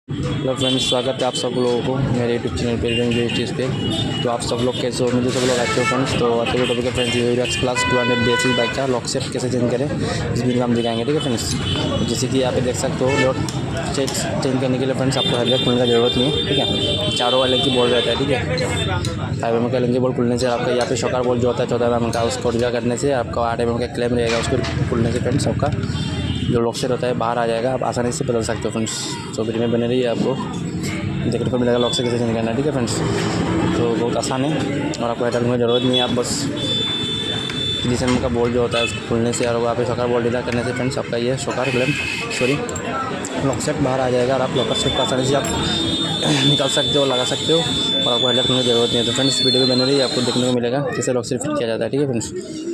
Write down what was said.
Hello friends, स्वागत है आप सब लोगों को मेरे यूट्यूब चैनल पे BS6 पे। तो आप सब लोग कैसे हो? मुझे सब लोग अच्छे हो फ्रेंड्स। तो आज के टॉपिक है फ्रेंड्स Xpulse 200 BS6 बाइक का लॉकसेट कैसे चेंज करें, इस वीडियो में हम दिखाएंगे। ठीक है फ्रेंड्स, जैसे कि यहाँ पे देख सकते हो, लॉक सेट चेंज करने के लिए फ्रेंड्स आपको हेडलाइट खुलने की ज़रूरत नहीं है। ठीक है, चारों वाले की बोल रहता है। ठीक है, 5 mm का एलएनजी बोल खुलने से आपका यहाँ पे शॉकर बोल जो होता है 14 mm का, उसको रिजा करने से आपका 8 mm का क्लेम रहेगा। उसको खुलने से फ्रेंड्स आपका जो लॉकसेट होता है बाहर आ जाएगा। आप आसानी से बदल सकते हो फ्रेंड्स। तो वीडियो में बने रहिए, आपको देखने को मिलेगा लॉकसेट कैसे चेंज करना है। ठीक है फ्रेंड्स, तो बहुत आसान है और आपको हेडलाइट में ज़रूरत नहीं है। आप बस 20 mm का बोल्ट जो होता है उसको खुलने से और वहाँ पे शॉकर बोल्ट ढीला करने से फ्रेंड्स आपका ये शॉकर लॉकसेट बाहर आ जाएगा और आप लॉकसेट को आसानी से आप निकाल सकते हो, लगा सकते हो और आपको हेडलाइट में ज़रूरत नहीं है। तो फ्रेंड्स वीडियो में बने रहिए, आपको देखने को मिलेगा कैसे लॉकसेट फिट किया जाता है। ठीक है फ्रेंड्स।